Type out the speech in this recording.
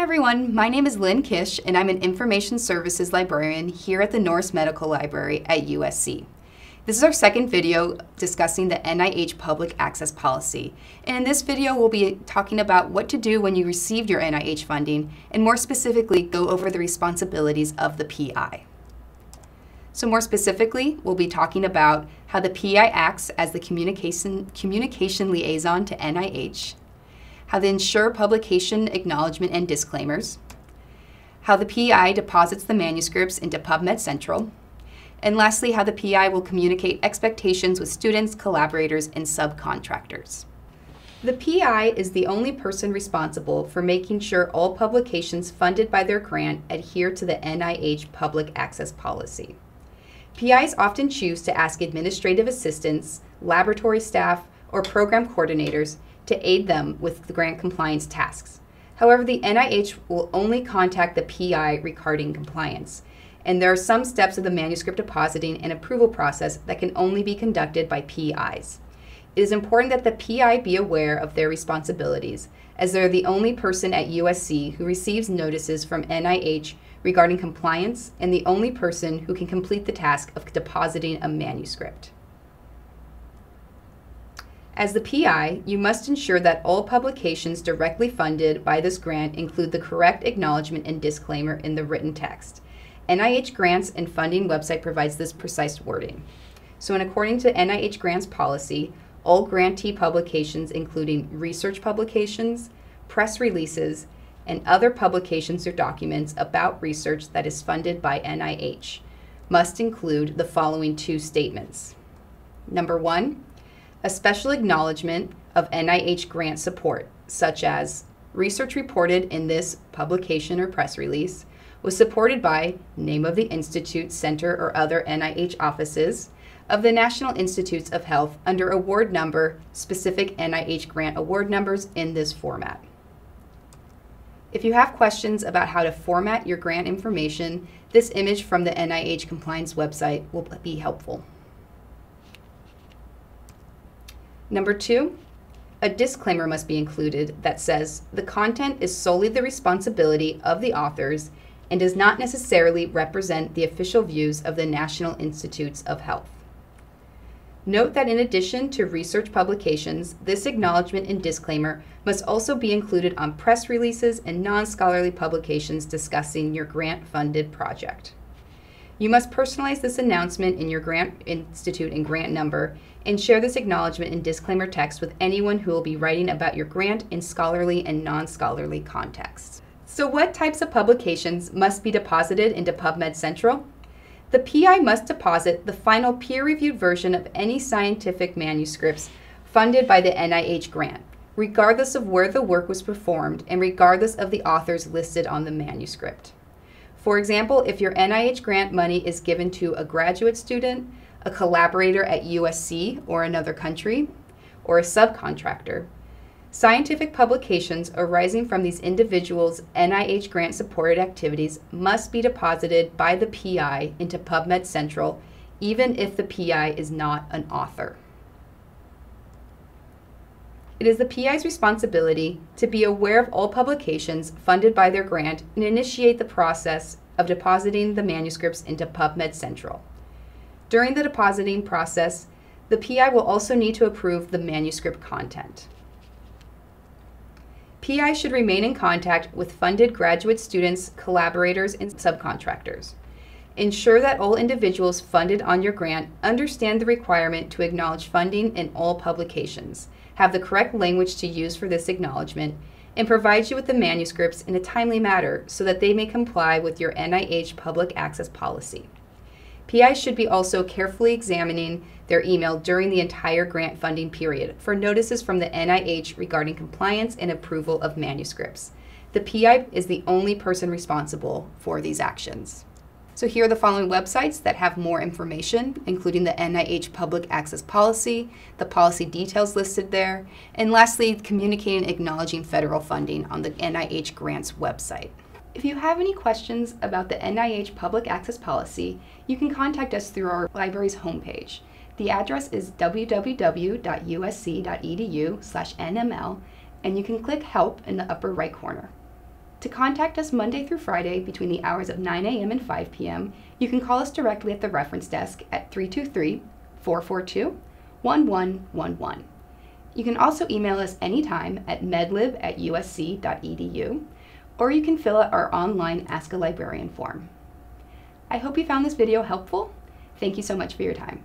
everyone, my name is Lynn Kish and I'm an Information Services Librarian here at the Norris Medical Library at USC. This is our second video discussing the NIH Public Access Policy, and in this video we'll be talking about what to do when you received your NIH funding, and more specifically go over the responsibilities of the PI. So more specifically, we'll be talking about how the PI acts as the communication liaison to NIH, how they ensure publication acknowledgement and disclaimers, how the PI deposits the manuscripts into PubMed Central, and lastly, how the PI will communicate expectations with students, collaborators, and subcontractors. The PI is the only person responsible for making sure all publications funded by their grant adhere to the NIH Public Access Policy. PIs often choose to ask administrative assistants, laboratory staff, or program coordinators to aid them with the grant compliance tasks. However, the NIH will only contact the PI regarding compliance, and there are some steps of the manuscript depositing and approval process that can only be conducted by PIs. It is important that the PI be aware of their responsibilities, as they're the only person at USC who receives notices from NIH regarding compliance and the only person who can complete the task of depositing a manuscript. As the PI, you must ensure that all publications directly funded by this grant include the correct acknowledgement and disclaimer in the written text. NIH Grants and Funding website provides this precise wording. So, according to NIH Grants policy, all grantee publications, including research publications, press releases, and other publications or documents about research that is funded by NIH, must include the following two statements. Number one, a special acknowledgement of NIH grant support, such as research reported in this publication or press release was supported by name of the institute, center, or other NIH offices of the National Institutes of Health under award number, specific NIH grant award numbers in this format. If you have questions about how to format your grant information, this image from the NIH compliance website will be helpful. Number two, a disclaimer must be included that says the content is solely the responsibility of the authors and does not necessarily represent the official views of the National Institutes of Health. Note that in addition to research publications, this acknowledgement and disclaimer must also be included on press releases and non-scholarly publications discussing your grant-funded project. You must personalize this announcement in your grant institute and grant number and share this acknowledgement and disclaimer text with anyone who will be writing about your grant in scholarly and non-scholarly contexts. So what types of publications must be deposited into PubMed Central? The PI must deposit the final peer-reviewed version of any scientific manuscripts funded by the NIH grant, regardless of where the work was performed and regardless of the authors listed on the manuscript. For example, if your NIH grant money is given to a graduate student, a collaborator at USC or another country, or a subcontractor, scientific publications arising from these individuals' NIH grant-supported activities must be deposited by the PI into PubMed Central, even if the PI is not an author. It is the PI's responsibility to be aware of all publications funded by their grant and initiate the process of depositing the manuscripts into PubMed Central. During the depositing process, the PI will also need to approve the manuscript content. PI should remain in contact with funded graduate students, collaborators, and subcontractors. Ensure that all individuals funded on your grant understand the requirement to acknowledge funding in all publications, have the correct language to use for this acknowledgement, and provide you with the manuscripts in a timely manner so that they may comply with your NIH Public Access Policy. PI should be also carefully examining their email during the entire grant funding period for notices from the NIH regarding compliance and approval of manuscripts. The PI is the only person responsible for these actions. So here are the following websites that have more information, including the NIH Public Access Policy, the policy details listed there, and lastly, communicating and acknowledging federal funding on the NIH Grants website. If you have any questions about the NIH Public Access Policy, you can contact us through our library's homepage. The address is www.usc.edu/nml, and you can click Help in the upper right corner. To contact us Monday through Friday between the hours of 9 a.m. and 5 p.m., you can call us directly at the reference desk at 323-442-1111. You can also email us anytime at medlib@usc.edu, or you can fill out our online Ask a Librarian form. I hope you found this video helpful. Thank you so much for your time.